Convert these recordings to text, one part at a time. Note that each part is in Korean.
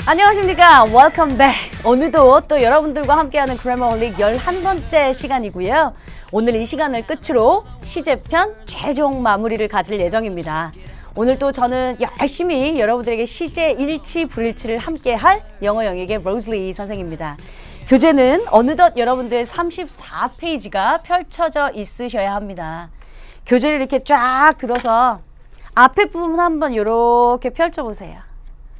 안녕하십니까. Welcome back. 오늘도 또 여러분들과 함께하는 그래머홀릭 11번째 시간이고요. 오늘 이 시간을 끝으로 시제편 최종 마무리를 가질 예정입니다. 오늘 또 저는 열심히 여러분들에게 시제 일치 불일치를 함께할 영어 영역의 로즐리 선생입니다. 교재는 어느덧 여러분들 34페이지가 펼쳐져 있으셔야 합니다. 교재를 이렇게 쫙 들어서 앞에 부분 한번 이렇게 펼쳐보세요.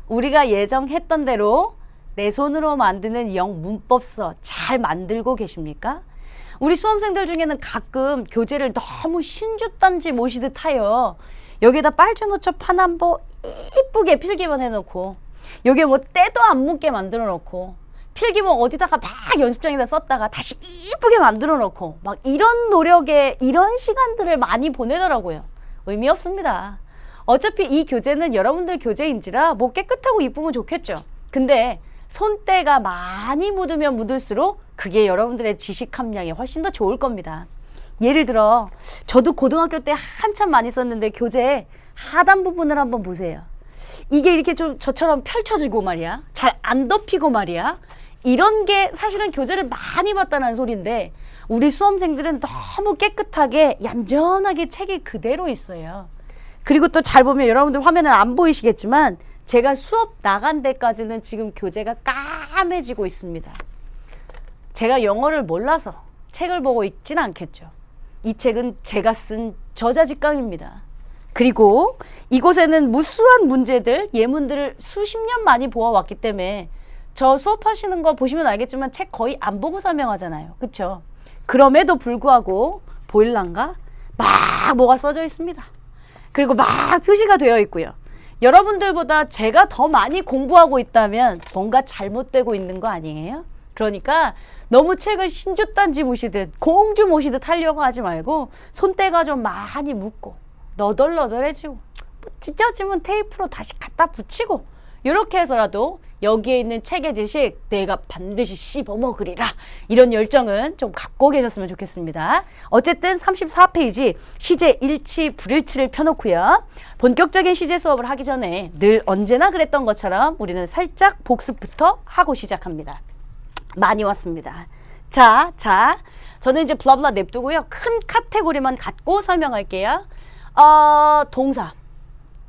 우리가 예정했던 대로 내 손으로 만드는 영문법서 잘 만들고 계십니까? 우리 수험생들 중에는 가끔 교재를 너무 신주단지 모시듯 하여 여기에다 빨주노초 파남보 이쁘게 필기만 해놓고 여기에 뭐 때도 안 묻게 만들어 놓고 필기본 어디다가 막 연습장에다 썼다가 다시 이쁘게 만들어 놓고 막 이런 노력에 이런 시간들을 많이 보내더라고요. 의미 없습니다. 어차피 이 교재는 여러분들 교재인지라 뭐 깨끗하고 이쁘면 좋겠죠. 근데 손때가 많이 묻으면 묻을수록 그게 여러분들의 지식 함량에 훨씬 더 좋을 겁니다. 예를 들어 저도 고등학교 때 한참 많이 썼는데 교재 하단 부분을 한번 보세요. 이게 이렇게 좀 저처럼 펼쳐지고 말이야. 잘 안 덮이고 말이야. 이런 게 사실은 교재를 많이 봤다는 소리인데 우리 수험생들은 너무 깨끗하게 얌전하게 책이 그대로 있어요. 그리고 또 잘 보면 여러분들 화면은 안 보이시겠지만 제가 수업 나간 데까지는 지금 교재가 까매지고 있습니다. 제가 영어를 몰라서 책을 보고 읽진 않겠죠. 이 책은 제가 쓴 저자직강입니다. 그리고 이곳에는 무수한 문제들, 예문들을 수십 년 많이 보아왔기 때문에 저 수업하시는 거 보시면 알겠지만 책 거의 안 보고 설명하잖아요. 그쵸? 그럼에도 불구하고 보일란가? 막 뭐가 써져 있습니다. 그리고 막 표시가 되어 있고요. 여러분들보다 제가 더 많이 공부하고 있다면 뭔가 잘못되고 있는 거 아니에요? 그러니까 너무 책을 신주단지 모시듯 공주 모시듯 하려고 하지 말고 손때가 좀 많이 묻고 너덜너덜해지고 찢어지면 테이프로 다시 갖다 붙이고 이렇게 해서라도 여기에 있는 책의 지식 내가 반드시 씹어먹으리라 이런 열정은 좀 갖고 계셨으면 좋겠습니다. 어쨌든 34페이지 시제 일치 불일치를 펴놓고요. 본격적인 시제 수업을 하기 전에 늘 언제나 그랬던 것처럼 우리는 살짝 복습부터 하고 시작합니다. 많이 왔습니다. 자, 저는 이제 블라블라 냅두고요. 큰 카테고리만 갖고 설명할게요. 동사.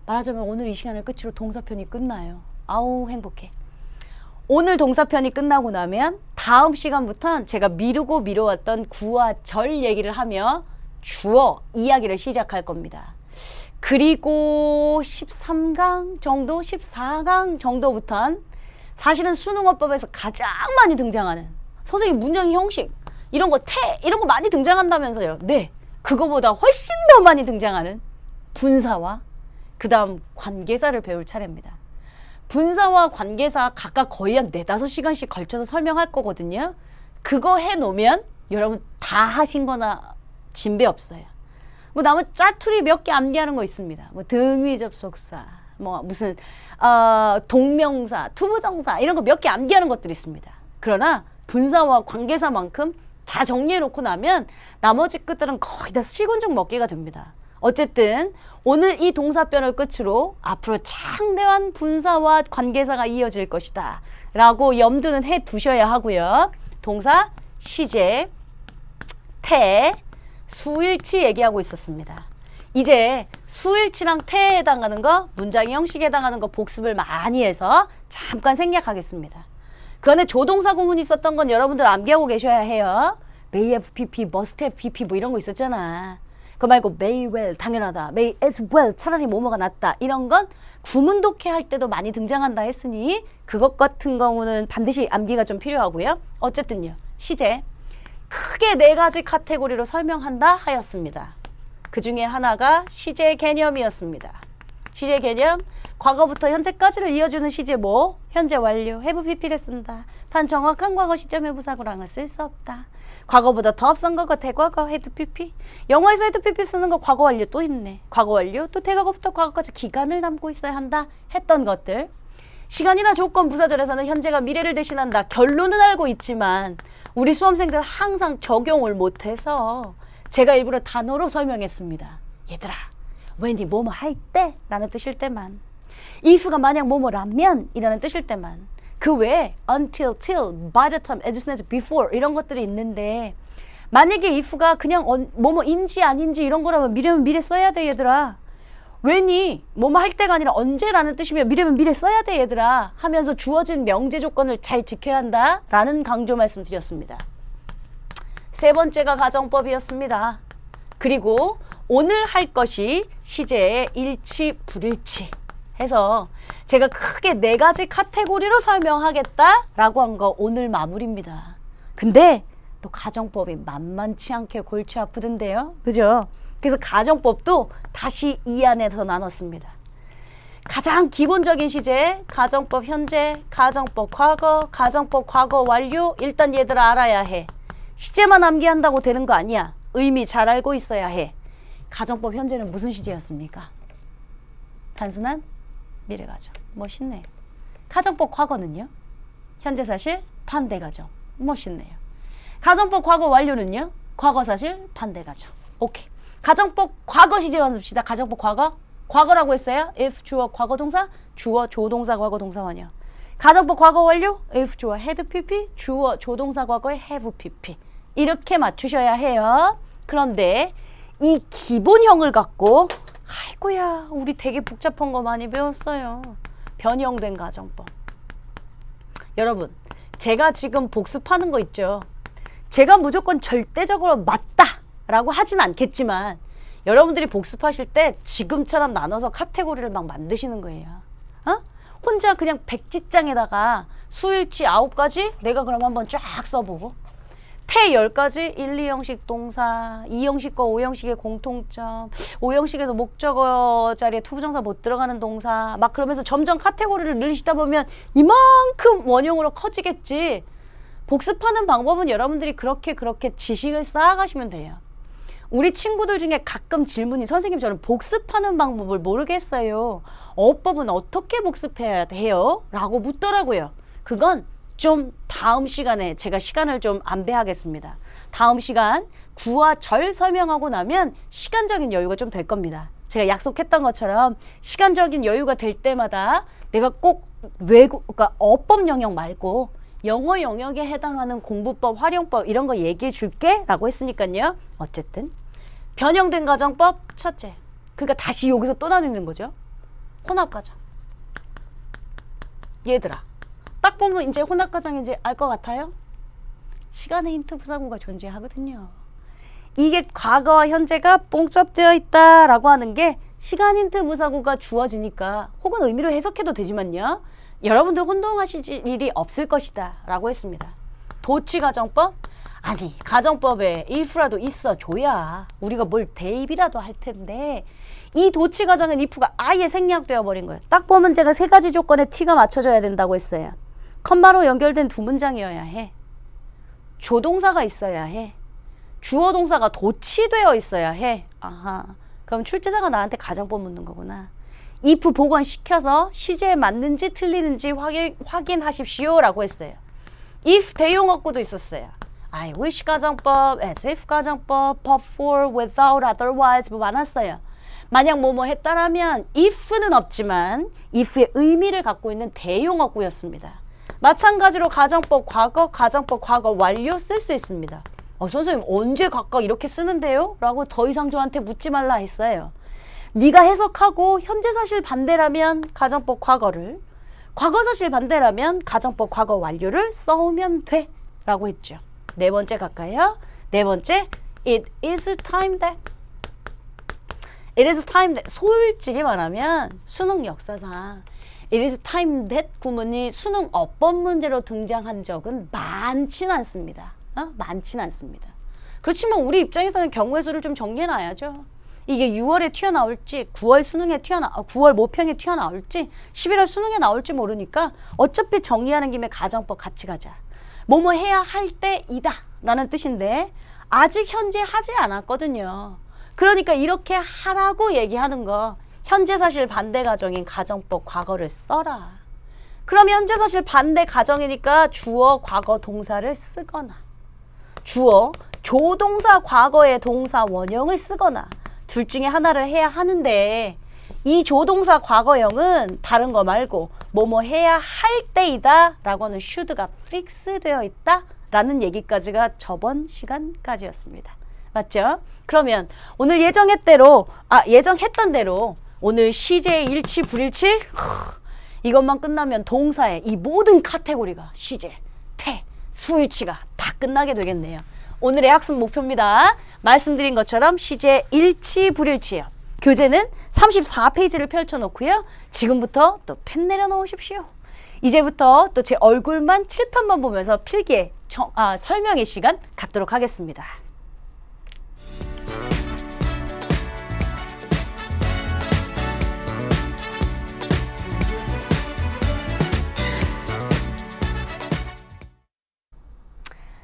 말하자면 오늘 이 시간을 끝으로 동사편이 끝나요. 아우 행복해. 오늘 동사편이 끝나고 나면 다음 시간부터는 제가 미뤄왔던 구와 절 얘기를 하며 주어 이야기를 시작할 겁니다. 그리고 13강 정도, 14강 정도부터는 사실은 수능어법에서 가장 많이 등장하는 선생님 문장 형식 이런 거 이런 거 많이 등장한다면서요. 네, 그거보다 훨씬 더 많이 등장하는 분사와 그 다음 관계사를 배울 차례입니다. 분사와 관계사 각각 거의 한 4-5시간씩 걸쳐서 설명할 거거든요. 그거 해놓으면 여러분 다 하신 거나 진배 없어요. 뭐 남은 짜투리 몇 개 암기하는 거 있습니다. 뭐 등위접속사, 뭐 무슨 동명사, 투부정사 이런 거 몇 개 암기하는 것들이 있습니다. 그러나 분사와 관계사만큼 다 정리해놓고 나면 나머지 끝들은 거의 다 실곤증 먹기가 됩니다. 어쨌든 오늘 이 동사편을 끝으로 앞으로 창대한 분사와 관계사가 이어질 것이다 라고 염두는 해두셔야 하고요. 동사, 시제, 태, 수일치 얘기하고 있었습니다. 이제 수일치랑 태에 해당하는 거, 문장의 형식에 해당하는 거 복습을 많이 해서 잠깐 생략하겠습니다. 그 안에 조동사 구문이 있었던 건 여러분들 암기하고 계셔야 해요. may have pp, must have pp 뭐 이런 거 있었잖아. 그거 말고 may well 당연하다, may as well 차라리 뭐뭐가 낫다 이런 건 구문 독해할 때도 많이 등장한다 했으니 그것 같은 경우는 반드시 암기가 좀 필요하고요. 어쨌든요. 시제 크게 4가지 카테고리로 설명한다 하였습니다. 그 중에 하나가 시제 개념이었습니다. 시제 개념 과거부터 현재까지를 이어주는 시제 뭐? 현재 완료, have pp를 쓴다. 단 정확한 과거 시점의 부사구랑을 쓸 수 없다. 과거보다 더 앞선 거가 대과거 had pp. 영어에서 had pp 쓰는 거 과거 완료 또 있네. 과거 완료 또 대과거부터 과거까지 기간을 담고 있어야 한다 했던 것들. 시간이나 조건 부사절에서는 현재가 미래를 대신한다. 결론은 알고 있지만 우리 수험생들 항상 적용을 못해서 제가 일부러 단어로 설명했습니다. 얘들아 왠지 뭐뭐 할 때 라는 뜻일 때만 if가 만약 뭐뭐라면 이라는 뜻일 때만. 그 외에 until, till, by the time, as soon as, before 이런 것들이 있는데 만약에 if가 그냥 뭐뭐인지 아닌지 이런 거라면 미래면 미래 써야 돼 얘들아. 왜니? 뭐뭐 할 때가 아니라 언제라는 뜻이면 미래면 미래 써야 돼 얘들아 하면서 주어진 명제 조건을 잘 지켜야 한다 라는 강조 말씀드렸습니다. 세 번째가 가정법이었습니다. 그리고 오늘 할 것이 시제의 일치 불일치 해서 제가 크게 4가지 카테고리로 설명하겠다라고 한 거 오늘 마무리입니다. 근데 또 가정법이 만만치 않게 골치 아프던데요. 그죠? 그래서 가정법도 다시 이 안에서 나눴습니다. 가장 기본적인 시제, 가정법 현재, 가정법 과거, 가정법 과거 완료. 일단 얘들아 알아야 해. 시제만 암기한다고 되는 거 아니야. 의미 잘 알고 있어야 해. 가정법 현재는 무슨 시제였습니까? 단순한 미래가정. 멋있네요. 가정법 과거는요? 현재사실 반대가정. 멋있네요. 가정법 과거 완료는요? 과거사실 반대가정. 오케이. 가정법 과거 시제만 씁시다. 가정법 과거. 과거라고 했어요. if 주어 과거 동사, 주어 조동사 과거 동사 완료. 가정법 과거 완료. if 주어 had pp, 주어 조동사 과거에 have pp. 이렇게 맞추셔야 해요. 그런데 이 기본형을 갖고 아이고야 우리 되게 복잡한 거 많이 배웠어요. 변형된 가정법. 여러분 제가 지금 복습하는 거 있죠. 제가 무조건 절대적으로 맞다라고 하진 않겠지만 여러분들이 복습하실 때 지금처럼 나눠서 카테고리를 막 만드시는 거예요. 어? 혼자 그냥 백지장에다가 수일치 9가지 내가 그럼 한번 쫙 써보고 태 10가지 1, 2형식 동사 2형식과 5형식의 공통점 5형식에서 목적어 자리에 투부정사 못 들어가는 동사 막 그러면서 점점 카테고리를 늘리시다 보면 이만큼 원형으로 커지겠지. 복습하는 방법은 여러분들이 그렇게 지식을 쌓아가시면 돼요. 우리 친구들 중에 가끔 질문이 선생님 저는 복습하는 방법을 모르겠어요. 어법은 어떻게 복습해야 해요? 라고 묻더라고요. 그건 좀 다음 시간에 제가 시간을 좀 안배하겠습니다. 다음 시간 구와 절 설명하고 나면 시간적인 여유가 좀 될 겁니다. 제가 약속했던 것처럼 시간적인 여유가 될 때마다 내가 꼭 그러니까 어법 영역 말고 영어 영역에 해당하는 공부법, 활용법 이런 거 얘기해 줄게 라고 했으니까요. 어쨌든 변형된 가정법 첫째. 그러니까 다시 여기서 또 나누는 거죠. 혼합가정. 얘들아 딱 보면 이제 혼합가정인지 알 것 같아요? 시간의 힌트 부사구가 존재하거든요. 이게 과거와 현재가 봉접되어 있다라고 하는 게 시간 힌트 부사구가 주어지니까 혹은 의미로 해석해도 되지만요. 여러분들 혼동하실 일이 없을 것이다 라고 했습니다. 도치가정법? 아니 가정법에 if라도 있어줘야 우리가 뭘 대입이라도 할 텐데 이 도치가정엔 if가 아예 생략되어 버린 거예요. 딱 보면 제가 3가지 조건에 t가 맞춰져야 된다고 했어요. 컴마로 연결된 2문장이어야 해. 조동사가 있어야 해. 주어 동사가 도치되어 있어야 해. 아하. 그럼 출제자가 나한테 가정법 묻는 거구나. if 보관시켜서 시제에 맞는지 틀리는지 확인하십시오 라고 했어요. if 대용어구도 있었어요. I wish 가정법, as if 가정법, but for, without, otherwise 뭐 많았어요. 만약 뭐뭐 했다라면 if는 없지만 if의 의미를 갖고 있는 대용어구였습니다. 마찬가지로 가정법 과거 완료 쓸 수 있습니다. 선생님 언제 각각 이렇게 쓰는데요? 라고 더 이상 저한테 묻지 말라 했어요. 네가 해석하고 현재사실 반대라면 가정법 과거를 과거사실 반대라면 가정법 과거 완료를 써오면 돼 라고 했죠. 4번째 갈까요? 4번째 It is time that It is time that 솔직히 말하면 수능 역사상 It is time that 구문이 수능 어법 문제로 등장한 적은 많진 않습니다. 많진 않습니다. 그렇지만 우리 입장에서는 경우의 수를 좀 정리해놔야죠. 이게 6월에 튀어나올지 9월 모평에 튀어나올지 11월 수능에 나올지 모르니까 어차피 정리하는 김에 가정법 같이 가자. 뭐뭐 해야 할 때이다 라는 뜻인데 아직 현재 하지 않았거든요. 그러니까 이렇게 하라고 얘기하는 거 현재사실 반대 가정인 가정법 과거를 써라. 그럼 현재사실 반대 가정이니까 주어 과거 동사를 쓰거나 주어 조동사 과거의 동사 원형을 쓰거나 둘 중에 하나를 해야 하는데 이 조동사 과거형은 다른 거 말고 뭐뭐 해야 할 때이다 라고 하는 should가 fix 되어 있다 라는 얘기까지가 저번 시간까지였습니다. 맞죠? 그러면 오늘 예정했던 대로 오늘 시제 일치 불일치 이것만 끝나면 동사의 이 모든 카테고리가 시제, 태, 수일치가 다 끝나게 되겠네요. 오늘의 학습 목표입니다. 말씀드린 것처럼 시제 일치 불일치예요. 교재는 34페이지를 펼쳐놓고요. 지금부터 또 펜 내려놓으십시오. 이제부터 또 제 얼굴만 칠판만 보면서 필기의 설명의 시간 갖도록 하겠습니다.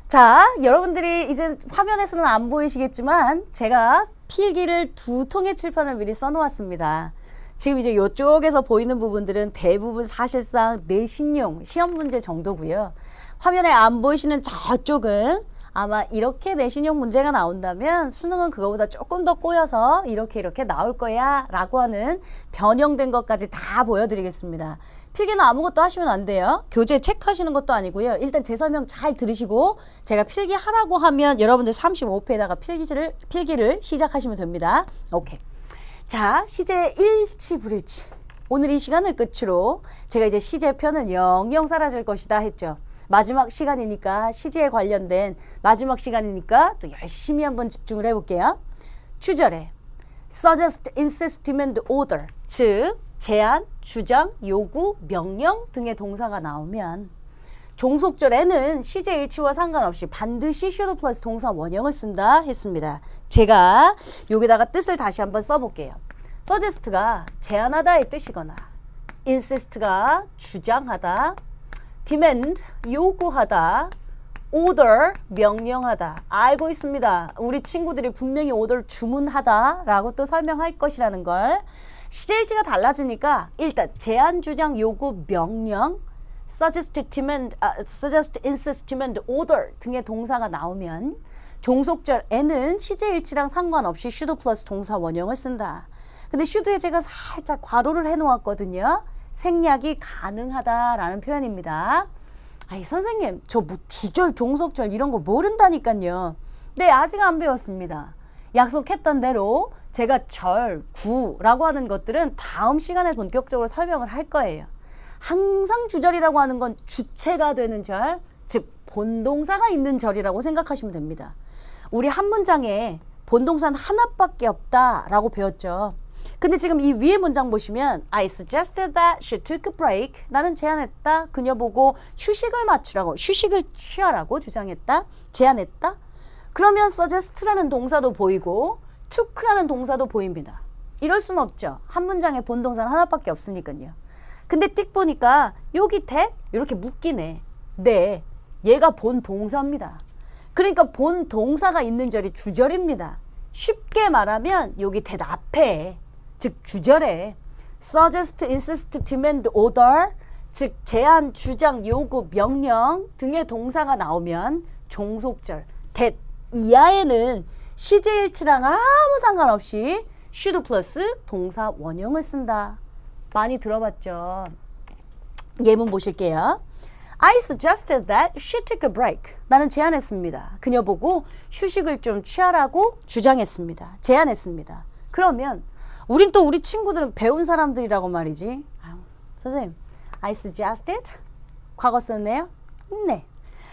자, 여러분들이 이제 화면에서는 안 보이시겠지만 제가 필기를 2통의 칠판을 미리 써놓았습니다. 지금 이제 이쪽에서 보이는 부분들은 대부분 사실상 내신용 시험 문제 정도고요. 화면에 안 보이시는 저쪽은 아마 이렇게 내신용 문제가 나온다면 수능은 그거보다 조금 더 꼬여서 이렇게 나올 거야 라고 하는 변형된 것까지 다 보여드리겠습니다. 필기는 아무것도 하시면 안 돼요. 교재 체크하시는 것도 아니고요. 일단 제 설명 잘 들으시고 제가 필기하라고 하면 여러분들 35페에다가 필기를 시작하시면 됩니다. 오케이. 자, 시제 일치 불일치. 오늘 이 시간을 끝으로 제가 이제 시제편은 영영 사라질 것이다 했죠. 마지막 시간이니까 시제에 관련된 마지막 시간이니까 또 열심히 한번 집중을 해볼게요. 주절에 suggest, insist, demand, order 즉 제안, 주장, 요구, 명령 등의 동사가 나오면 종속절에는 시제 일치와 상관없이 반드시 should 플러스 동사 원형을 쓴다 했습니다. 제가 여기다가 뜻을 다시 한번 써볼게요. suggest가 제안하다의 뜻이거나 insist가 주장하다, demand 요구하다, order 명령하다. 알고 있습니다. 우리 친구들이 분명히 order 주문하다 라고 또 설명할 것이라는 걸. 시제일치가 달라지니까 일단 제안, 주장, 요구, 명령, suggest, demand, suggest, insist, demand, order 등의 동사가 나오면 종속절에는 시제일치랑 상관없이 should 플러스 동사 원형을 쓴다. 근데 should에 제가 살짝 괄호를 해놓았거든요. 생략이 가능하다라는 표현입니다. 아이 선생님 저 뭐 주절, 종속절 이런 거 모른다니까요. 네, 아직 안 배웠습니다. 약속했던 대로 제가 절, 구라고 하는 것들은 다음 시간에 본격적으로 설명을 할 거예요. 항상 주절이라고 하는 건 주체가 되는 절, 즉 본동사가 있는 절이라고 생각하시면 됩니다. 우리 한 문장에 본동사는 하나밖에 없다라고 배웠죠. 근데 지금 이 위에 문장 보시면 I suggested that she took a break. 나는 제안했다. 그녀 보고 휴식을 취하라고 주장했다. 제안했다. 그러면 suggest라는 동사도 보이고 took라는 동사도 보입니다. 이럴 수는 없죠. 한 문장에 본동사는 하나밖에 없으니까요. 근데 띡 보니까 여기 대 이렇게 묶이네. 네, 얘가 본동사입니다. 그러니까 본동사가 있는 절이 주절입니다. 쉽게 말하면 여기 대 앞에 즉 주절에 suggest, insist, demand, order 즉 제안, 주장, 요구, 명령 등의 동사가 나오면 종속절 that 이하에는 시제일치랑 아무 상관없이 should 플러스 동사 원형을 쓴다. 많이 들어봤죠? 예문 보실게요. I suggested that she took a break. 나는 제안했습니다. 그녀 보고 휴식을 좀 취하라고 주장했습니다. 제안했습니다. 그러면 우린 또 우리 친구들은 배운 사람들이라고 말이지. 선생님, I suggested? 과거 썼네요? 네.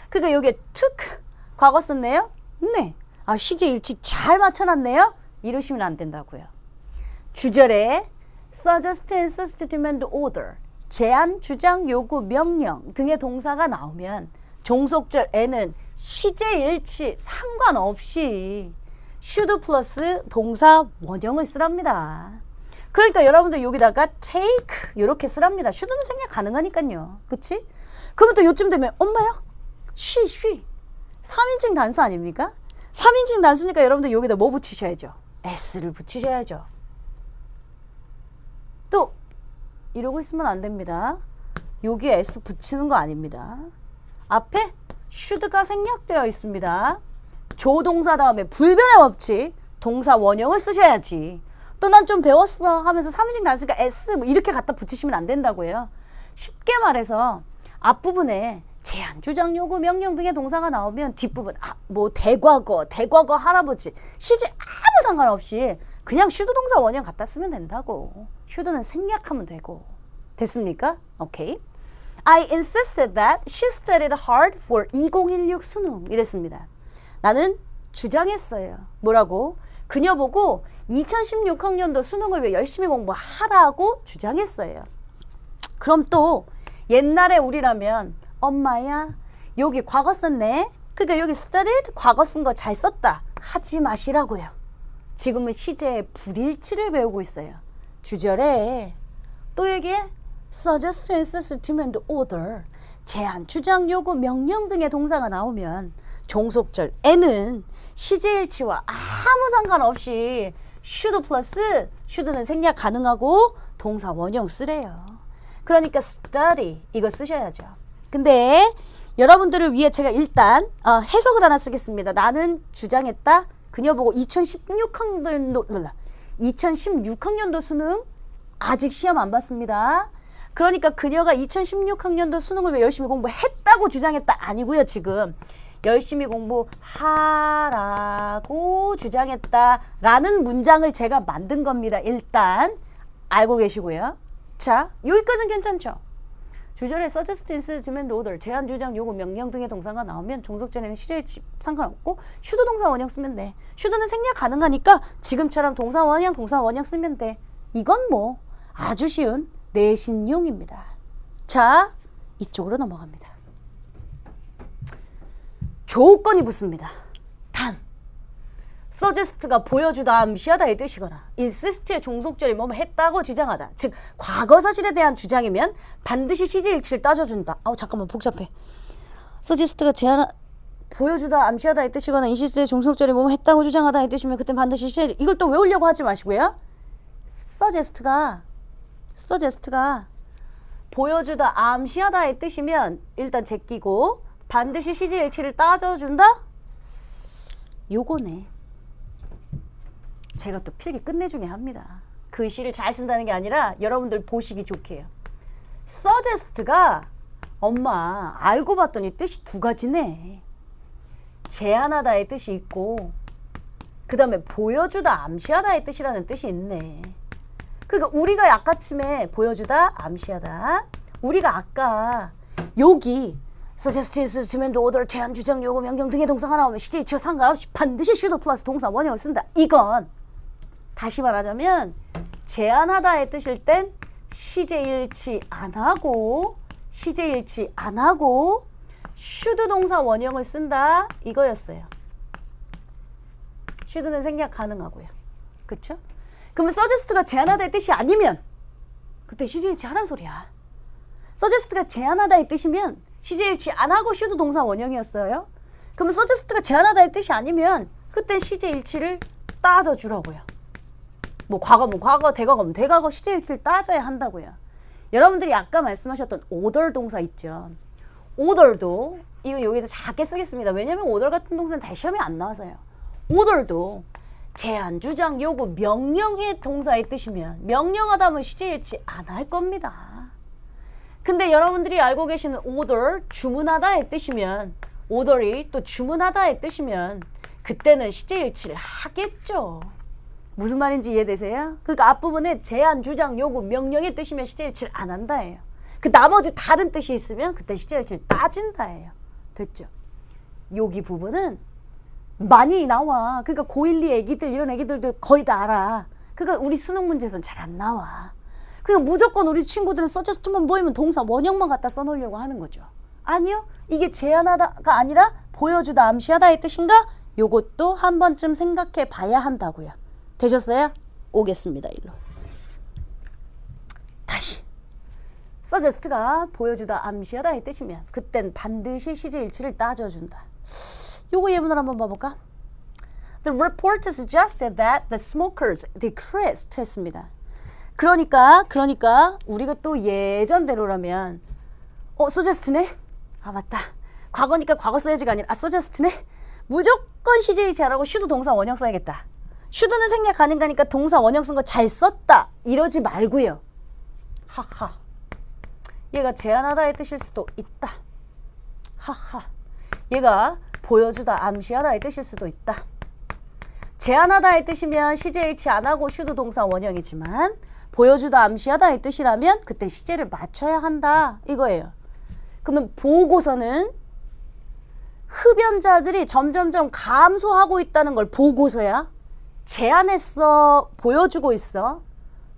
그러니까 여기에 took 과거 썼네요? 네. 시제 일치 잘 맞춰놨네요? 이러시면 안 된다고요. 주절에 suggest, insist, demand, order 제안, 주장, 요구, 명령 등의 동사가 나오면 종속절에는 시제일치 상관없이 should 플러스 동사 원형을 쓰랍니다. 그러니까 여러분들 여기다가 take 이렇게 쓰랍니다. should는 생략 가능하니까요. 그치? 그러면 또 요쯤 되면 엄마야? she 3인칭 단수 아닙니까? 3인칭 단수니까 여러분들 여기다 뭐 붙이셔야죠? s를 붙이셔야죠. 또 이러고 있으면 안 됩니다. 여기에 s 붙이는 거 아닙니다. 앞에 should가 생략되어 있습니다. 조동사 다음에 불변의 법칙 동사 원형을 쓰셔야지. 또 난 좀 배웠어 하면서 삼식 단수니까 S 뭐 이렇게 갖다 붙이시면 안 된다고요. 쉽게 말해서 앞부분에 제한, 주장, 요구, 명령 등의 동사가 나오면 뒷부분 뭐 대과거, 대과거 할아버지, 시제 아무 상관없이 그냥 슈드 동사 원형 갖다 쓰면 된다고. 슈드는 생략하면 되고. 됐습니까? 오케이. I insisted that she studied hard for 2016 수능 이랬습니다. 나는 주장했어요. 뭐라고? 그녀 보고 2016학년도 수능을 위해 열심히 공부하라고 주장했어요. 그럼 또 옛날에 우리라면 엄마야 여기 과거 썼네. 그러니까 여기 studied 과거 쓴 거 잘 썼다 하지 마시라고요. 지금은 시제의 불일치를 배우고 있어요. 주절에 또 얘기해. suggest, insist, demand, order 제안, 주장, 요구, 명령 등의 동사가 나오면 종속절 N은 시제일치와 아무 상관없이 should 플러스 should는 생략 가능하고 동사 원형 쓰래요. 그러니까 study 이거 쓰셔야죠. 근데 여러분들을 위해 제가 일단 해석을 하나 쓰겠습니다. 나는 주장했다. 그녀 보고 2016학년도 수능 아직 시험 안 봤습니다. 그러니까 그녀가 2016학년도 수능을 왜 열심히 공부했다고 주장했다 아니고요. 지금 열심히 공부하라고 주장했다라는 문장을 제가 만든 겁니다. 일단 알고 계시고요. 자, 여기까지는 괜찮죠? 주절에 suggest, insist, demand, order 제안, 주장, 요구, 명령 등의 동사가 나오면 종속절에는 시제일치 상관없고 should 동사 원형 쓰면 돼. should는 생략 가능하니까 지금처럼 동사 원형 쓰면 돼. 이건 뭐 아주 쉬운 내신용입니다. 자, 이쪽으로 넘어갑니다. 조건이 붙습니다. 단 suggest가 보여주다, 암시하다의 뜻이거나 insist의 종속절이 뭐뭐 했다고 주장하다. 즉 과거 사실에 대한 주장이면 반드시 시제일치를 따져준다. 잠깐만 복잡해. suggest가 보여주다, 암시하다의 뜻이거나 insist의 종속절이 뭐뭐 했다고 주장하다의 뜻이면 그때 반드시 시제일. 이걸 또 외우려고 하지 마시고요. suggest가 보여주다, 암시하다의 뜻이면 일단 제끼고 반드시 시제일치를 따져준다? 요거네. 제가 또 필기 끝내중에 합니다. 글씨를 잘 쓴다는 게 아니라 여러분들 보시기 좋게 해요. suggest가 엄마 알고 봤더니 뜻이 두 가지네. 제안하다의 뜻이 있고 그 다음에 보여주다, 암시하다의 뜻이라는 뜻이 있네. 그러니까 우리가 아까쯤에 보여주다, 암시하다. 우리가 아까 여기 suggest, insist, demand, order, 제안, 주장, 요구, 명령 등의 동사가 나오면 시제일치와 상관없이 반드시 should 플러스 동사 원형을 쓴다. 이건 다시 말하자면 제안하다의 뜻일 땐 시제일치 안 하고 should 동사 원형을 쓴다. 이거였어요. should는 생략 가능하고요. 그쵸? 그러면 suggest가 제안하다의 뜻이 아니면 그때 시제일치 하란 소리야. suggest가 제안하다의 뜻이면 시제일치 안 하고 should 동사 원형이었어요. 그러면 suggest가 제안하다의 뜻이 아니면 그때 시제일치를 따져주라고요. 뭐 과거면 과거, 대과거면 대과거 시제일치를 따져야 한다고요. 여러분들이 아까 말씀하셨던 order 동사 있죠. order도 이거 여기다 작게 쓰겠습니다. 왜냐면 order 같은 동사는 잘 시험에 안 나와서요. order도 제안, 주장, 요구, 명령의 동사의 뜻이면 명령하다면 시제일치 안 할 겁니다. 근데 여러분들이 알고 계시는 order, 주문하다의 뜻이면 order이 또 주문하다의 뜻이면 그때는 시제일치를 하겠죠. 무슨 말인지 이해되세요? 그러니까 앞부분에 제안, 주장, 요구, 명령의 뜻이면 시제일치를 안 한다예요. 그 나머지 다른 뜻이 있으면 그때 시제일치를 따진다예요. 됐죠? 여기 부분은 많이 나와. 그러니까 고1, 2 애기들 이런 애기들도 거의 다 알아. 그러니까 우리 수능 문제에서는 잘 안 나와. 그냥 무조건 우리 친구들은 suggest만 보이면 동사 원형만 갖다 써놓으려고 하는 거죠. 아니요. 이게 제안하다가 아니라 보여주다, 암시하다의 뜻인가? 요것도 한 번쯤 생각해 봐야 한다고요. 되셨어요? 오겠습니다. 일로. 다시. suggest가 보여주다, 암시하다의 뜻이면 그땐 반드시 시제일치를 따져준다. 요거 예문을 한번 봐볼까? The report suggested that the smokers decreased 했습니다. 그러니까 우리가 또 예전대로라면 suggest네? 맞다. 과거니까 과거 써야지가 아니라 suggest네? 무조건 시제일치 안 하고 should 동사 원형 써야겠다. should는 생략 가능하니까 동사 원형 쓴 거 잘 썼다 이러지 말고요. 하하. 얘가 제안하다의 뜻일 수도 있다. 하하. 얘가 보여주다, 암시하다의 뜻일 수도 있다. 제안하다의 뜻이면 시제일치 안 하고 should 동사 원형이지만 보여주다, 암시하다의 뜻이라면 그때 시제를 맞춰야 한다 이거예요. 그러면 보고서는 흡연자들이 점점점 감소하고 있다는 걸 보고서야 제안했어, 보여주고 있어.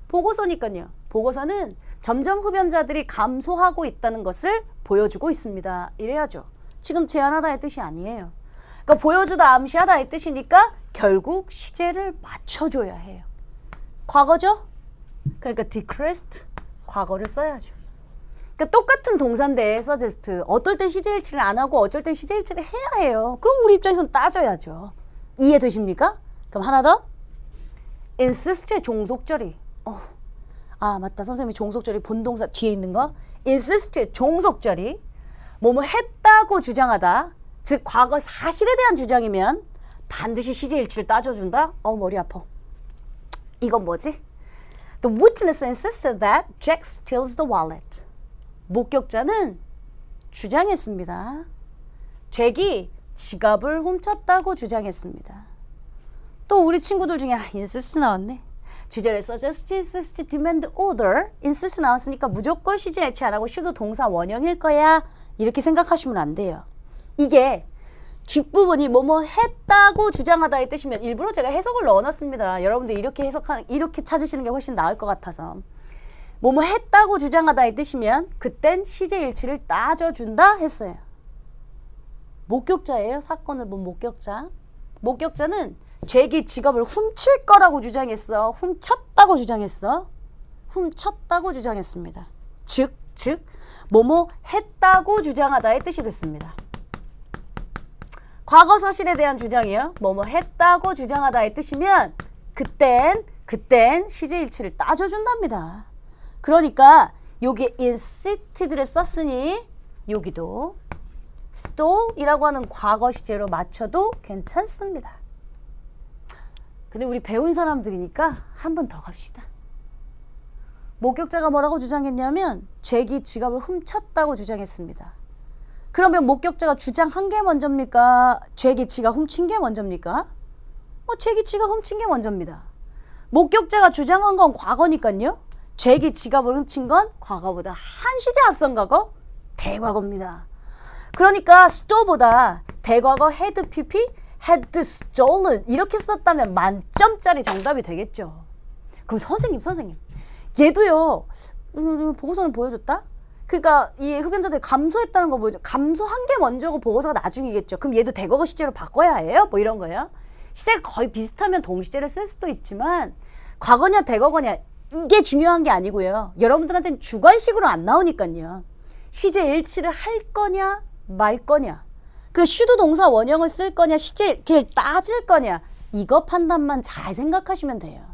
보고서니까요. 보고서는 점점 흡연자들이 감소하고 있다는 것을 보여주고 있습니다. 이래야죠. 지금 제안하다의 뜻이 아니에요. 그러니까 보여주다, 암시하다의 뜻이니까 결국 시제를 맞춰줘야 해요. 과거죠? 그러니까 decreased, 과거를 써야죠. 그러니까 똑같은 동사인데 suggest, 어떨 때 시제일치를 안 하고 어쩔 때 시제일치를 해야 해요. 그럼 우리 입장에서는 따져야죠. 이해되십니까? 그럼 하나 더. insist의 종속절이. 아 맞다, 선생님이 종속절이 본동사 뒤에 있는 거. insist의 종속절이 뭐뭐 했다고 주장하다, 즉 과거 사실에 대한 주장이면 반드시 시제일치를 따져준다? 머리 아파. 이건 뭐지? The witness insisted that Jack steals the wallet. 목격자는 주장했습니다. 잭이 지갑을 훔쳤다고 주장했습니다. 또 우리 친구들 중에 insist 나왔네. 주절에 suggest, insist, demand, order, insist 나왔으니까 무조건 시제일치 안 하고 should 동사 원형일 거야. 이렇게 생각하시면 안 돼요. 이게 뒷부분이 뭐뭐 했다고 주장하다의 뜻이면 일부러 제가 해석을 넣어놨습니다. 여러분들 이렇게 찾으시는 게 훨씬 나을 것 같아서. 뭐뭐 했다고 주장하다의 뜻이면 그땐 시제일치를 따져준다 했어요. 목격자예요. 사건을 본 목격자. 목격자는 잭이 지갑을 훔칠 거라고 주장했어. 훔쳤다고 주장했어. 훔쳤다고 주장했습니다. 즉 뭐뭐 했다고 주장하다의 뜻이 됐습니다. 과거 사실에 대한 주장이요. 뭐뭐 했다고 주장하다의 뜻이면 그땐 시제일치를 따져준답니다. 그러니까 여기 insisted를 썼으니 여기도 stole이라고 하는 과거 시제로 맞춰도 괜찮습니다. 근데 우리 배운 사람들이니까 한 번 더 갑시다. 목격자가 뭐라고 주장했냐면 잭이 지갑을 훔쳤다고 주장했습니다. 그러면 목격자가 주장한 게 먼저입니까? 잭이 지갑 훔친 게 먼저입니까? 잭이 지갑 훔친 게 먼저입니다. 목격자가 주장한 건 과거니까요. 잭이 지갑을 훔친 건 과거보다 한 시제 앞선 과거, 대과거입니다. 그러니까 stole보다 대과거 had pp, had stolen 이렇게 썼다면 만점짜리 정답이 되겠죠. 그럼 선생님 얘도요. 보고서는 보여줬다? 그러니까 이 흡연자들이 감소했다는 거 보여줘. 감소한 게 먼저고 보고서가 나중이겠죠. 그럼 얘도 대과거 시제로 바꿔야 해요? 뭐 이런 거예요. 시제가 거의 비슷하면 동시제를 쓸 수도 있지만 과거냐 대과거냐 이게 중요한 게 아니고요. 여러분들한테는 주관식으로 안 나오니까요. 시제 일치를 할 거냐 말 거냐, 그 should 동사 원형을 쓸 거냐 시제를 따질 거냐, 이거 판단만 잘 생각하시면 돼요.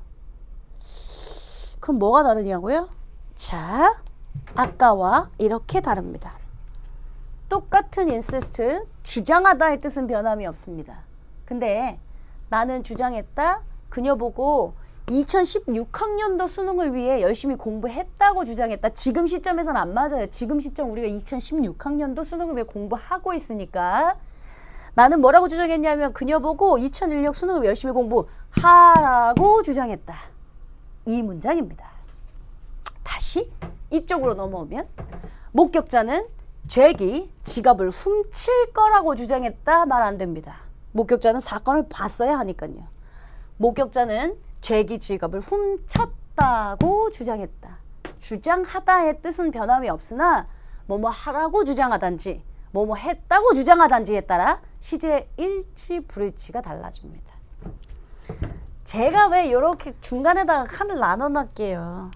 그럼 뭐가 다르냐고요? 자, 아까와 이렇게 다릅니다. 똑같은 insist, 주장하다의 뜻은 변함이 없습니다. 근데 나는 주장했다, 그녀 보고 2016학년도 수능을 위해 열심히 공부했다고 주장했다. 지금 시점에서는 안 맞아요. 지금 시점 우리가 2016학년도 수능을 위해 공부하고 있으니까. 나는 뭐라고 주장했냐면 그녀 보고 2016 수능을 위해 열심히 공부하라고 주장했다. 이 문장입니다. 다시 이쪽으로 넘어오면 목격자는 잭이 지갑을 훔칠 거라고 주장했다. 말 안 됩니다. 목격자는 사건을 봤어야 하니까요. 목격자는 잭이 지갑을 훔쳤다고 주장했다. 주장하다의 뜻은 변함이 없으나 뭐뭐 하라고 주장하단지 뭐뭐 했다고 주장하단지에 따라 시제 일치 불일치가 달라집니다. 제가 왜 이렇게 중간에다가 칸을 나눠놨게요.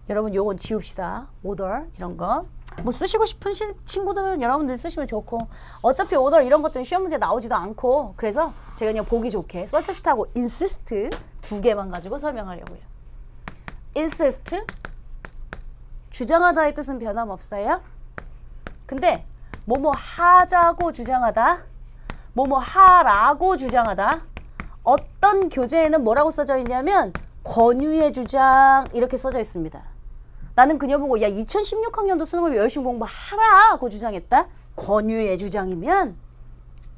여러분 요건 지웁시다. 오더 이런 거. 뭐 쓰시고 싶은 친구들은 여러분들 쓰시면 좋고, 어차피 오더 이런 것들은 시험 문제 나오지도 않고, 그래서 제가 그냥 보기 좋게 suggest하고 insist 두 개만 가지고 설명하려고요. insist, 주장하다의 뜻은 변함없어요. 근데 뭐뭐 하자고 주장하다, 뭐뭐 하라고 주장하다, 어떤 교재에는 뭐라고 써져 있냐면 권유의 주장 이렇게 써져 있습니다. 나는 그녀 보고 야 2016학년도 수능을 열심히 공부하라고 주장했다. 권유의 주장이면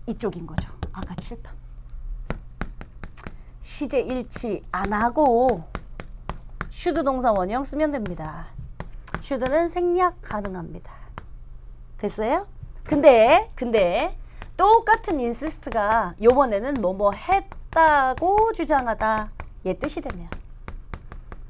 이쪽인 거죠. 아까 7번. 시제 일치 안 하고 should 동사 원형 쓰면 됩니다. should는 생략 가능합니다. 됐어요? 근데 똑같은 insist가 요번에는 뭐뭐 했다고 주장하다 얘 뜻이 되면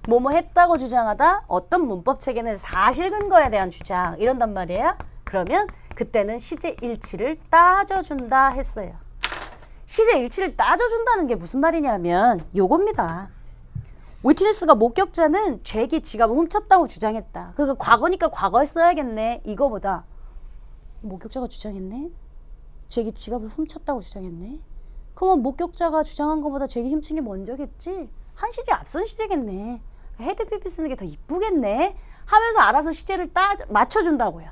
뭐뭐 했다고 주장하다 어떤 문법 체계는 사실 근거에 대한 주장 이런단 말이에요. 그러면 그때는 시제 일치를 따져준다 했어요. 시제 일치를 따져준다는 게 무슨 말이냐면 요겁니다. 위트니스가 목격자는 잭이 지갑을 훔쳤다고 주장했다. 그거 과거니까 과거에 써야겠네. 이거보다 목격자가 주장했네. 잭이 지갑을 훔쳤다고 주장했네. 그러면 목격자가 주장한 것보다 잭이 훔친 게 먼저겠지. 한 시제 앞선 시제겠네. 헤드 PP 쓰는 게 더 이쁘겠네 하면서 알아서 시제를 맞춰준다고요.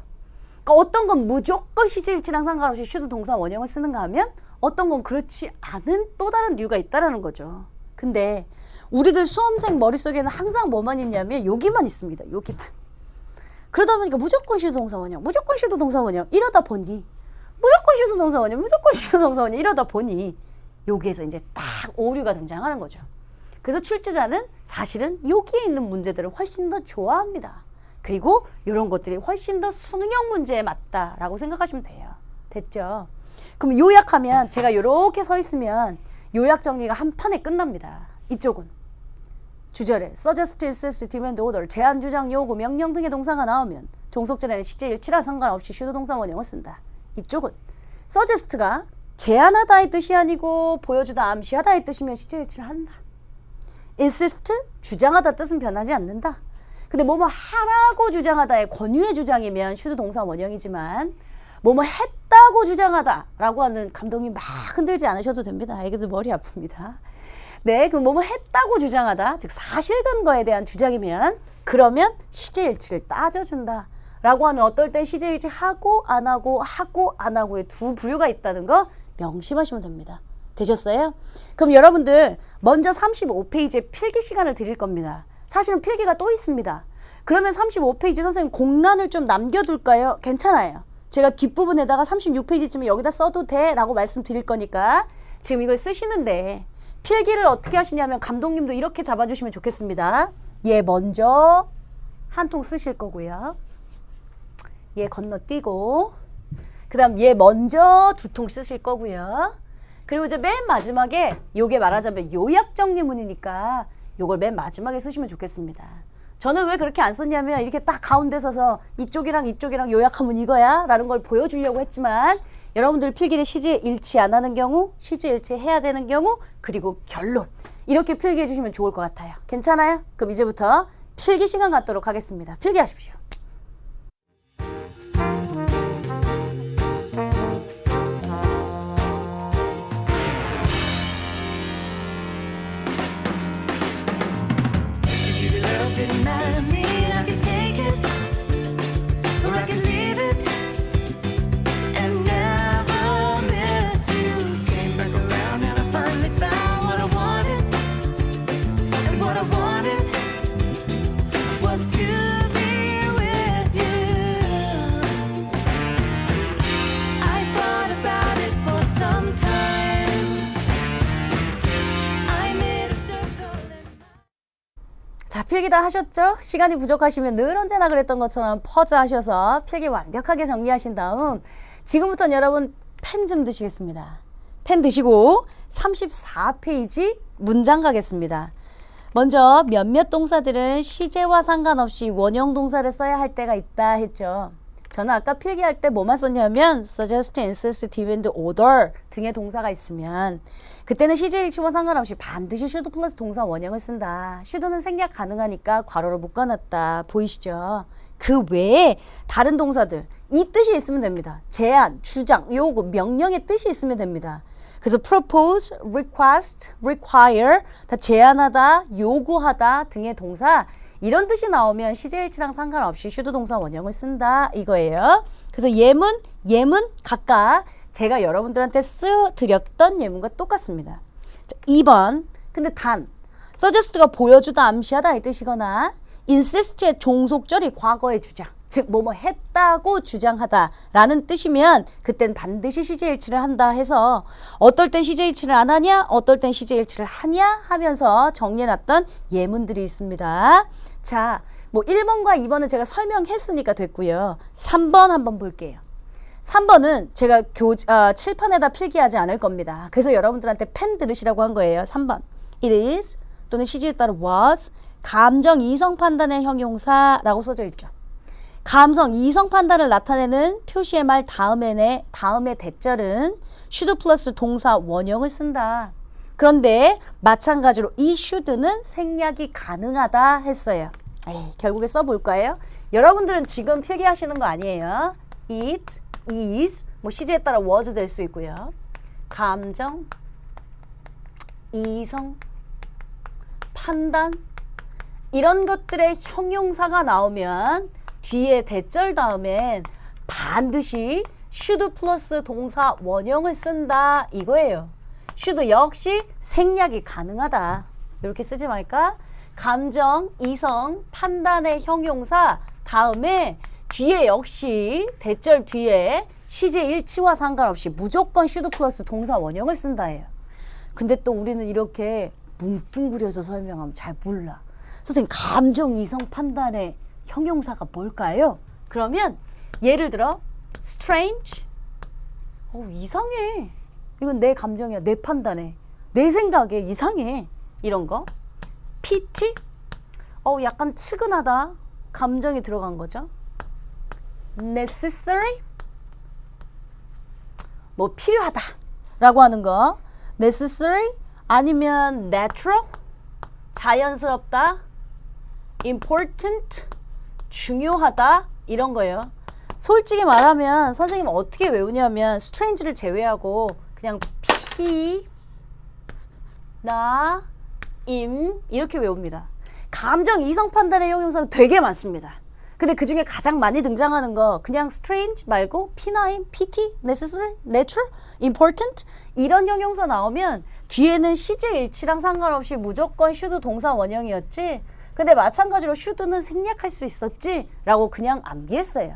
그러니까 어떤 건 무조건 시제 일치랑 상관없이 should 동사 원형을 쓰는가 하면 어떤 건 그렇지 않은 또 다른 이유가 있다라는 거죠. 근데 우리들 수험생 머릿속에는 항상 뭐만 있냐면 여기만 있습니다. 여기만. 그러다 보니까 무조건 should 동사 원형, 무조건 should 동사 원형 이러다 보니 무조건 should 동사 원형, 무조건 should 동사 원형 이러다 보니 여기에서 이제 딱 오류가 등장하는 거죠. 그래서 출제자는 사실은 여기에 있는 문제들을 훨씬 더 좋아합니다. 그리고 이런 것들이 훨씬 더 수능형 문제에 맞다라고 생각하시면 돼요. 됐죠? 그럼 요약하면 제가 이렇게 서 있으면 요약 정리가 한 판에 끝납니다. 이쪽은 주절에 suggest, insist, demand, order, 제안, 주장, 요구, 명령 등의 동사가 나오면 종속절에는 시제 일치랑 상관없이 should 동사 원형을 쓴다. 이쪽은 suggest가 제안하다의 뜻이 아니고 보여주다, 암시하다의 뜻이면 시제 일치를 한다. insist, 주장하다 뜻은 변하지 않는다. 근데 뭐뭐 하라고 주장하다의 권유의 주장이면 should 동사 원형이지만 뭐뭐 했다고 주장하다 라고 하는 감독님 막 흔들지 않으셔도 됩니다. 애기들 머리 아픕니다. 네, 그럼 뭐뭐 했다고 주장하다, 즉 사실 근거에 대한 주장이면 그러면 시제 일치를 따져준다 라고 하는 어떨 땐 시제 일치 하고 안 하고의 두 부류가 있다는 거 명심하시면 됩니다. 되셨어요? 그럼 여러분들 먼저 35페이지에 필기 시간을 드릴 겁니다. 사실은 필기가 또 있습니다. 그러면 35페이지 선생님 공란을 좀 남겨둘까요? 괜찮아요. 제가 뒷부분에다가 36페이지쯤에 여기다 써도 돼 라고 말씀드릴 거니까 지금 이걸 쓰시는데 필기를 어떻게 하시냐면 감독님도 이렇게 잡아주시면 좋겠습니다. 얘 먼저 한 통 쓰실 거고요. 얘 건너뛰고 그 다음 얘 먼저 두 통 쓰실 거고요. 그리고 이제 맨 마지막에 요게 말하자면 요약 정리문이니까 요걸 맨 마지막에 쓰시면 좋겠습니다. 저는 왜 그렇게 안 썼냐면 이렇게 딱 가운데 서서 이쪽이랑 요약하면 이거야 라는 걸 보여주려고 했지만 여러분들 필기를 시제 일치 안 하는 경우, 시제 일치 해야 되는 경우, 그리고 결론 이렇게 필기해 주시면 좋을 것 같아요. 괜찮아요? 그럼 이제부터 필기 시간 갖도록 하겠습니다. 필기하십시오. Didn't matter to me, I could take it, or I could leave it, and never miss you. Came back around and I finally found what I wanted, and what I wanted was to be with you. I thought about it for some time. I made a circle in 자, 필기 다 하셨죠? 시간이 부족하시면 늘 언제나 그랬던 것처럼 퍼즈 하셔서 필기 완벽하게 정리하신 다음 지금부터는 여러분 펜 좀 드시겠습니다. 펜 드시고 34페이지 문장 가겠습니다. 먼저 몇몇 동사들은 시제와 상관없이 원형 동사를 써야 할 때가 있다 했죠. 저는 아까 필기할 때 뭐만 썼냐면 suggest, insist, demand, order 등의 동사가 있으면 그때는 시제 일치와 상관없이 반드시 should 플러스 동사 원형을 쓴다. should는 생략 가능하니까 괄호로 묶어놨다. 보이시죠? 그 외에 다른 동사들 이 뜻이 있으면 됩니다. 제안, 주장, 요구, 명령의 뜻이 있으면 됩니다. 그래서 propose, request, require 다 제안하다, 요구하다 등의 동사 이런 뜻이 나오면 시제 일치랑 상관없이 should 동사 원형을 쓴다 이거예요. 그래서 예문 각각 제가 여러분들한테 드렸던 예문과 똑같습니다. suggest 2번. 근데 단 suggest가 보여주다, 암시하다 이 뜻이거나 insist의 종속절이 과거의 주장, 즉 뭐뭐 했다고 주장하다라는 뜻이면 그땐 반드시 시제일치를 한다 해서 어떨 땐 시제일치를 안 하냐, 어떨 땐 시제일치를 하냐 하면서 정리해놨던 예문들이 있습니다. 자, 뭐 1번과 2번은 제가 설명했으니까 됐고요. 3번 한번 볼게요. 3번은 제가 칠판에다 필기하지 않을 겁니다. 그래서 여러분들한테 펜 들으시라고 한 거예요. 3번. It is 또는 시제에 따라 was 감정 이성 판단의 형용사라고 써져 있죠. 감성 이성 판단을 나타내는 표시의 말 다음의 대절은 should 플러스 동사 원형을 쓴다. 그런데 마찬가지로 이 should는 생략이 가능하다 했어요. 결국에 써볼까요? 여러분들은 지금 필기하시는 거 아니에요. It is 뭐 시제에 따라 was 될 수 있고요. 감정 이성 판단 이런 것들의 형용사가 나오면 뒤에 대절 다음엔 반드시 should 플러스 동사 원형을 쓴다 이거예요. should 역시 생략이 가능하다. 이렇게 쓰지 말까? 감정, 이성, 판단의 형용사 다음에 뒤에 역시 대절 뒤에 시제 일치와 상관없이 무조건 should 플러스 동사 원형을 쓴다예요. 근데 또 우리는 이렇게 뭉뚱그려서 설명하면 잘 몰라. 선생님, 감정, 이성, 판단의 형용사가 뭘까요? 그러면 예를 들어 strange, 이상해. 이건 내 감정이야, 내 판단에, 내 생각에 이상해. 이런 거. pity, 약간 측은하다. 감정이 들어간 거죠. necessary, 뭐 필요하다 라고 하는 거. necessary 아니면 natural, 자연스럽다. important, 중요하다 이런 거예요. 솔직히 말하면 선생님 어떻게 외우냐면 strange를 제외하고 그냥 p, 나, 임 이렇게 외웁니다. 감정 이성 판단의 형용사가 되게 많습니다. 근데 그 중에 가장 많이 등장하는 거 그냥 strange 말고 p나임, pity, necessary, natural, important 이런 형용사 나오면 뒤에는 시제 일치랑 상관없이 무조건 should 동사 원형이었지. 근데 마찬가지로 should는 생략할 수 있었지 라고 그냥 암기했어요.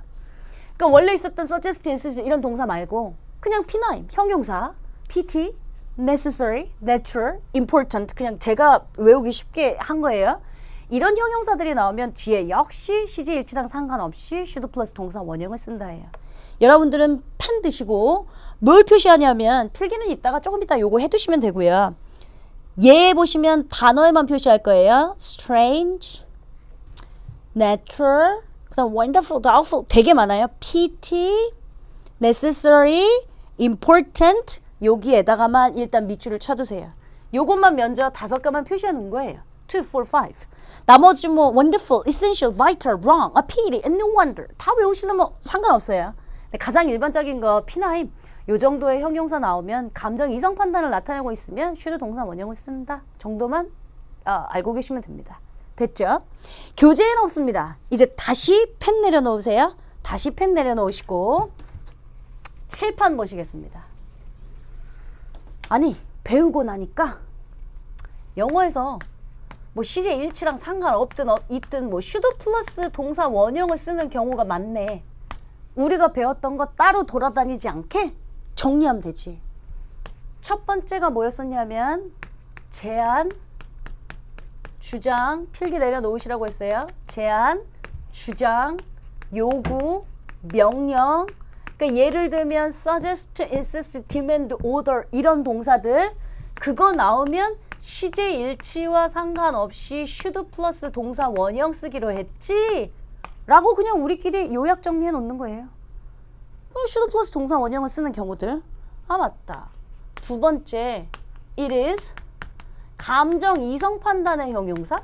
그러니까 원래 있었던 suggest, insist 이런 동사 말고 그냥 p나임, 형용사, pt, necessary, natural, important 그냥 제가 외우기 쉽게 한 거예요. 이런 형용사들이 나오면 뒤에 역시 시제 일치랑 상관없이 should 플러스 동사 원형을 쓴다 해요. 여러분들은 펜 드시고 뭘 표시하냐면 필기는 이따가 조금 이따 요거 해두시면 되고요. 얘 보시면 단어에만 표시할 거예요. strange, natural, 그다음 wonderful, doubtful 되게 많아요. pity, necessary, important 여기에다가만 일단 밑줄을 쳐두세요. 요것만 면적 5개만 표시해 놓은 거예요. 2, 4, 5. 나머지 뭐 wonderful, essential, vital, wrong, a pity, and no wonder 다 외우시려면 상관없어요. 근데 가장 일반적인 거 피나임 요 정도의 형용사 나오면 감정 이성 판단을 나타내고 있으면 should 동사 원형을 쓴다 정도만 알고 계시면 됩니다. 됐죠? 교재에는 없습니다. 이제 다시 펜 내려놓으세요. 다시 펜 내려놓으시고 칠판 보시겠습니다. 아니 배우고 나니까 영어에서 뭐 시제 일치랑 상관없든 있든 뭐 should 플러스 동사 원형을 쓰는 경우가 많네. 우리가 배웠던 거 따로 돌아다니지 않게 정리하면 되지. 첫 번째가 뭐였었냐면 제안, 주장, 필기 내려놓으시라고 했어요. 제안, 주장, 요구, 명령. 그러니까 예를 들면 suggest, insist, demand, order 이런 동사들 그거 나오면 시제 일치와 상관없이 should 플러스 동사 원형 쓰기로 했지 라고 그냥 우리끼리 요약 정리해 놓는 거예요. should 플러스 동사 원형을 쓰는 경우들. 맞다. 두 번째 it is 감정 이성 판단의 형용사.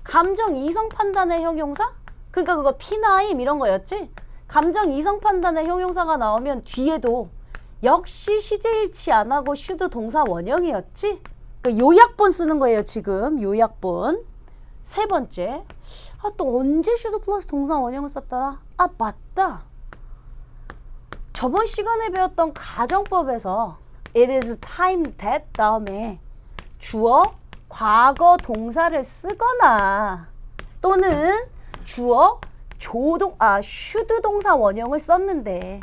감정 이성 판단의 형용사? 그러니까 그거 피나임 이런 거였지. 감정 이성 판단의 형용사가 나오면 뒤에도 역시 시제 일치 안 하고 should 동사 원형이었지. 그러니까 요약본 쓰는 거예요 지금. 요약본. 세 번째 또 언제 should 플러스 동사 원형을 썼더라? 맞다. 저번 시간에 배웠던 가정법에서 it is time that 다음에 주어 과거 동사를 쓰거나 또는 주어 should 동사 원형을 썼는데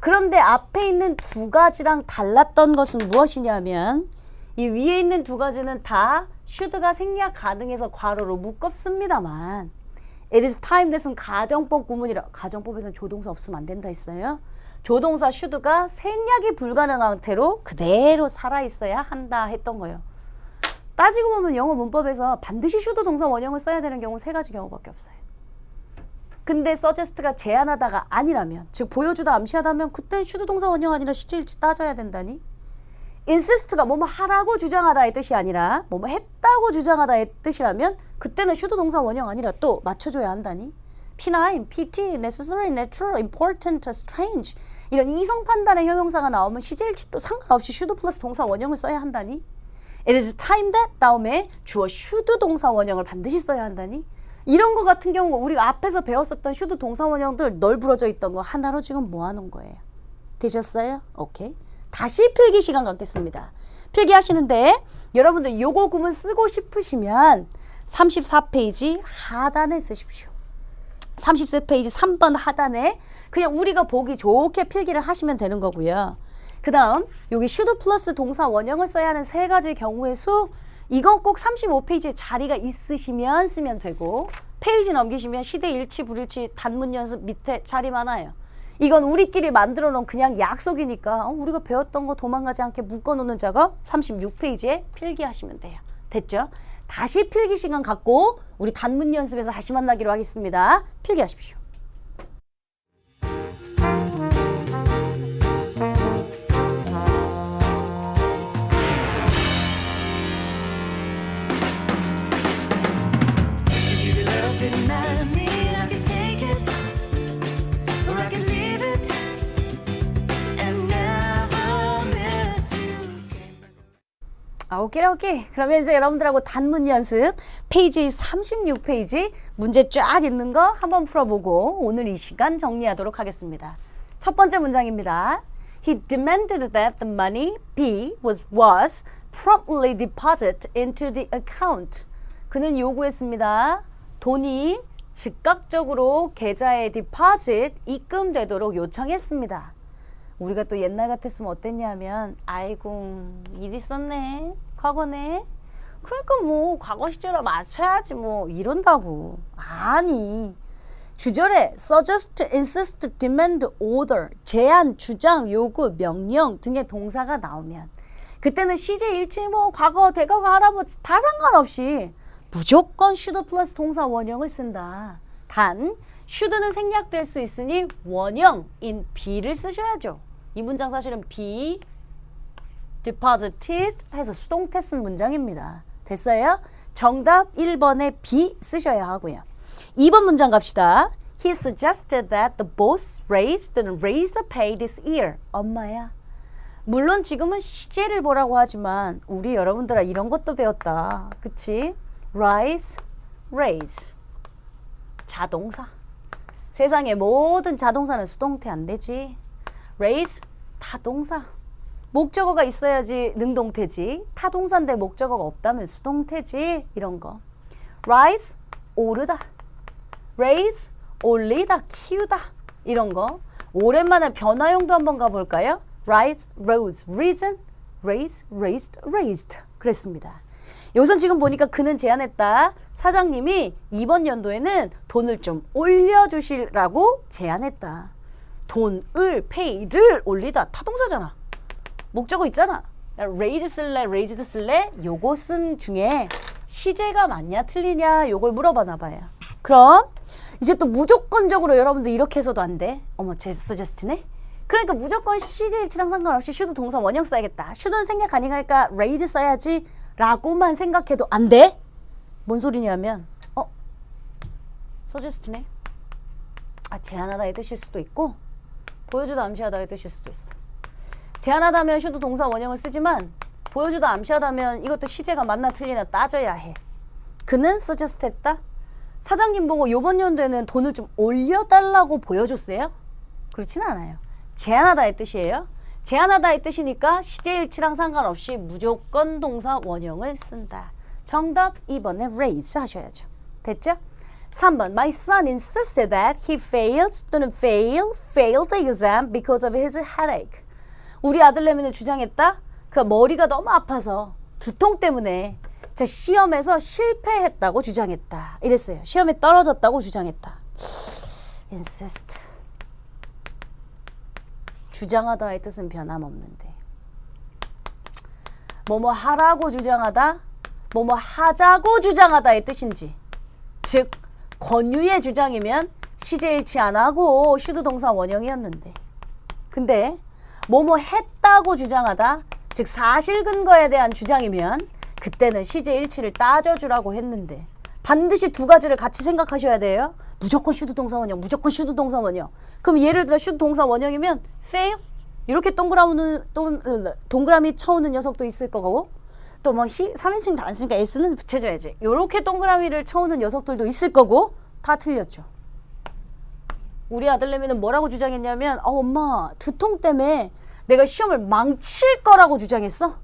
그런데 앞에 있는 두 가지랑 달랐던 것은 무엇이냐면 이 위에 있는 두 가지는 다 should가 생략 가능해서 괄호로 묶었습니다만 it is time that은 가정법 구문이라 가정법에서는 조동사 없으면 안 된다 했어요. 조동사 should가 생략이 불가능한 상태로 그대로 살아있어야 한다 했던 거예요. 따지고 보면 영어 문법에서 반드시 should 동사 원형을 써야 되는 경우 세 가지 경우밖에 없어요. 근데 suggest가 제안하다가 아니라면 즉 보여주다 암시하다면 그땐 should 동사 원형 아니라 시제일치 따져야 된다니. insist가 뭐뭐 하라고 주장하다의 뜻이 아니라 뭐뭐 했다고 주장하다의 뜻이라면 그때는 should 동사 원형 아니라 또 맞춰줘야 한다니. P9, PT, necessary, natural, important, strange 이런 이성 판단의 형용사가 나오면 시제일치 또 상관없이 should 플러스 동사 원형을 써야 한다니. It is time that 다음에 주어 should 동사 원형을 반드시 써야 한다니. 이런 거 같은 경우 우리가 앞에서 배웠었던 should 동사 원형들 널브러져 있던 거 하나로 지금 모아놓은 거예요. 되셨어요? 오케이. 다시 필기 시간 갖겠습니다. 필기하시는데 여러분들 요거 구문 쓰고 싶으시면 34페이지 하단에 쓰십시오. 34페이지 3번 하단에 그냥 우리가 보기 좋게 필기를 하시면 되는 거고요. 그 다음 여기 should 플러스 동사 원형을 써야 하는 세 가지 경우의 수 이건 꼭 35페이지에 자리가 있으시면 쓰면 되고 페이지 넘기시면 시대 일치 불일치 단문 연습 밑에 자리 많아요. 이건 우리끼리 만들어 놓은 그냥 약속이니까 우리가 배웠던 거 도망가지 않게 묶어놓는 작업 36페이지에 필기하시면 돼요. 됐죠? 다시 필기 시간 갖고 우리 단문 연습에서 다시 만나기로 하겠습니다. 필기하십시오. 오케이. 그러면 이제 여러분들하고 단문 연습 페이지 36페이지 문제 쫙 있는 거 한번 풀어보고 오늘 이 시간 정리하도록 하겠습니다. 첫 번째 문장입니다. He demanded that the money B was promptly deposited into the account. 그는 요구했습니다. 돈이 즉각적으로 계좌에 deposit 입금되도록 요청했습니다. 우리가 또 옛날 같았으면 어땠냐면 아이고 일 있었네 과거네 그러니까 뭐 과거 시절에 맞춰야지 뭐 이런다고. 아니 주절에 suggest, insist, demand, order 제안, 주장, 요구, 명령 등의 동사가 나오면 그때는 시제 일치 뭐 과거 대과거 할아버지 다 상관없이 무조건 should 플러스 동사 원형을 쓴다. 단 should는 생략될 수 있으니 원형인 be를 쓰셔야죠. 이 문장 사실은 be deposited 해서 수동태 쓴 문장입니다. 됐어요? 정답 1번에 be 쓰셔야 하고요. 2번 문장 갑시다. He suggested that the boss raised pay this year. 엄마야. 물론 지금은 시제를 보라고 하지만 우리 여러분들아 이런 것도 배웠다. 그치? Raise. 자동사. 세상의 모든 자동사는 수동태 안 되지. raise 타동사. 목적어가 있어야지 능동태지. 타동사인데 목적어가 없다면 수동태지. 이런 거. rise 오르다. raise 올리다 키우다. 이런 거. 오랜만에 변화형도 한번 가볼까요? rise, rose, risen, raise, raised, raised. 그랬습니다. 여기선 지금 보니까 그는 제안했다. 사장님이 이번 연도에는 돈을 좀 올려주시라고 제안했다. 돈을, pay를 올리다. 타동사잖아. 목적어 있잖아. raise 쓸래, raised 쓸래? 요거 쓴 중에 시제가 맞냐 틀리냐 요걸 물어봐나 봐요. 그럼 이제 또 무조건적으로 여러분들 이렇게 해서도 안 돼. 어머 제 서제스트네. 그러니까 무조건 시제일치랑 상관없이 should 동사 원형 써야겠다. should는 생략 가능하니까 raise 써야지 라고만 생각해도 안 돼? 뭔 소리냐면 서제스트네. 제안하다의 뜻일 수도 있고 보여주다 암시하다의 뜻일 수도 있어. 제안하다면 should 동사 원형을 쓰지만 보여주다 암시하다면 이것도 시제가 맞나 틀리나 따져야 해. 그는 suggest 했다. 사장님 보고 요번 연도에는 돈을 좀 올려달라고 보여줬어요? 그렇진 않아요. 제안하다의 뜻이에요. 제한하다의 뜻이니까 시제일치랑 상관없이 무조건 동사 원형을 쓴다. 정답 2번에 raise 하셔야죠. 됐죠? 3번 My son insisted that he failed 또는 failed the exam because of his headache. 우리 아들내미는 주장했다. 그 머리가 너무 아파서 두통 때문에 제 시험에서 실패했다고 주장했다. 이랬어요. 시험에 떨어졌다고 주장했다. insist. 주장하다의 뜻은 변함없는데. 뭐뭐 하라고 주장하다, 뭐뭐 하자고 주장하다의 뜻인지. 즉 권유의 주장이면 시제일치 안 하고 슈드 동사 원형이었는데. 근데 뭐뭐 했다고 주장하다, 즉 사실 근거에 대한 주장이면 그때는 시제일치를 따져주라고 했는데 반드시 두 가지를 같이 생각하셔야 돼요. 무조건 슈드 동사 원형, 무조건 슈드 동사 원형. 그럼 예를 들어 슈드 동사 원형이면 fail 이렇게 동그라미 쳐오는 녀석도 있을 거고 또 뭐 3인칭 다 안 쓰니까 S는 붙여줘야지. 이렇게 동그라미를 쳐오는 녀석들도 있을 거고 다 틀렸죠. 우리 아들내미는 뭐라고 주장했냐면 엄마 두통 때문에 내가 시험을 망칠 거라고 주장했어?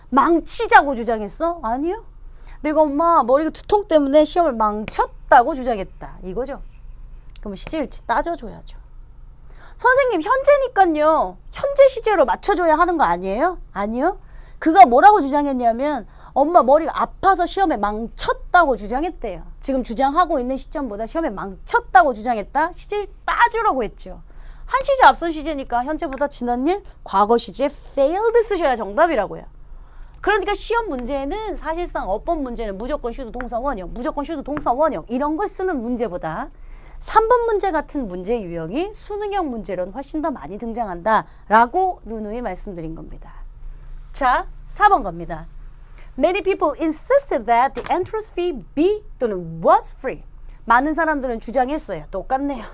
망치자고 주장했어? 아니요. 내가 엄마 머리가 두통 때문에 시험을 망쳤다고 주장했다. 이거죠. 그럼 시제일치 따져줘야죠. 선생님 현재니까요. 현재 시제로 맞춰줘야 하는 거 아니에요? 아니요. 그가 뭐라고 주장했냐면 엄마 머리가 아파서 시험에 망쳤다고 주장했대요. 지금 주장하고 있는 시점보다 시험에 망쳤다고 주장했다. 시제를 따주라고 했죠. 한 시제 앞선 시제니까 현재보다 지난 일 과거 시제 failed 쓰셔야 정답이라고요. 그러니까 시험 문제는 사실상 어법 문제는 무조건 슈드 동사 원형, 무조건 슈드 동사 원형 이런 걸 쓰는 문제보다 3번 문제 같은 문제 유형이 수능형 문제로는 훨씬 더 많이 등장한다라고 누누이 말씀드린 겁니다. 자, 4번 겁니다. Many people insisted that the entrance fee be 또는 was free. 많은 사람들은 주장했어요. 똑같네요.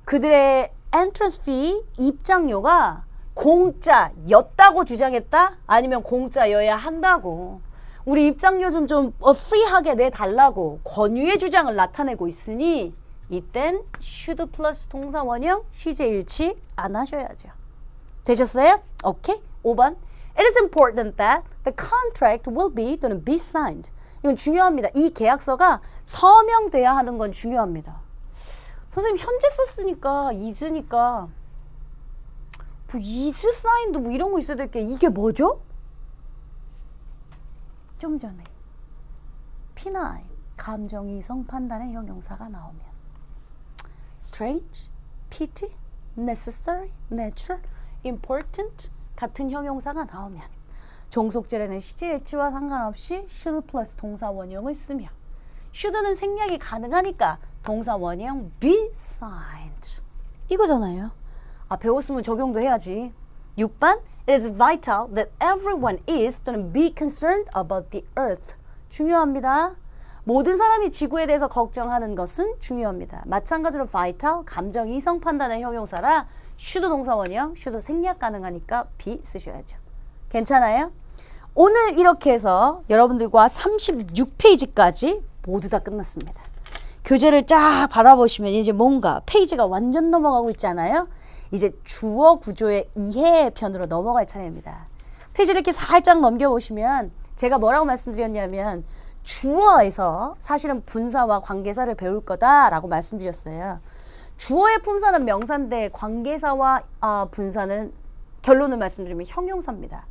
그들의 entrance fee, 입장료가 공짜였다고 주장했다? 아니면 공짜여야 한다고. 우리 입장료 좀 프리하게 내달라고 권유의 주장을 나타내고 있으니 이땐 should 플러스 동사 원형 시제일치 안 하셔야죠. 되셨어요? 오케이. 5번 It is important that the contract will be 또는 be signed. 이건 중요합니다. 이 계약서가 서명돼야 하는 건 중요합니다. 선생님 현재 썼으니까 is니까 뭐 is signed 뭐 이런 거 있어야 될 게 이게 뭐죠? 좀 전에 P9 감정 이성 판단의 형용사가 나오면 strange, pity, necessary, natural, important 같은 형용사가 나오면 종속절에는 시제일치와 상관없이 should 플러스 동사 원형을 쓰며 should는 생략이 가능하니까 동사 원형 be signed 이거잖아요. 배웠으면 적용도 해야지. 6번 It is vital that everyone is 또는 be concerned about the earth. 중요합니다. 모든 사람이 지구에 대해서 걱정하는 것은 중요합니다. 마찬가지로 vital, 감정 이성 판단의 형용사라 should 동사 원형, should 생략 가능하니까 be 쓰셔야죠. 괜찮아요? 오늘 이렇게 해서 여러분들과 36페이지까지 모두 다 끝났습니다. 교재를 쫙 바라보시면 이제 뭔가 페이지가 완전 넘어가고 있잖아요. 이제 주어 구조의 이해 편으로 넘어갈 차례입니다. 페이지를 이렇게 살짝 넘겨보시면 제가 뭐라고 말씀드렸냐면 주어에서 사실은 분사와 관계사를 배울 거다라고 말씀드렸어요. 주어의 품사는 명사인데 관계사와 분사는 결론을 말씀드리면 형용사입니다.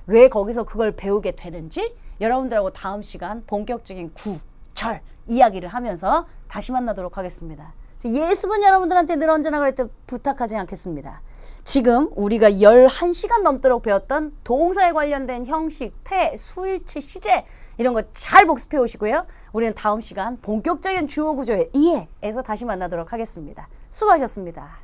왜 거기서 그걸 배우게 되는지 여러분들하고 다음 시간 본격적인 구절 이야기를 하면서 다시 만나도록 하겠습니다. 예습은 여러분들한테 늘 언제나 그랬듯 부탁하지 않겠습니다. 지금 우리가 11시간 넘도록 배웠던 동사에 관련된 형식, 태, 수일치, 시제 이런 거 잘 복습해 오시고요. 우리는 다음 시간 본격적인 주어 구조의 이해에서 다시 만나도록 하겠습니다. 수고하셨습니다.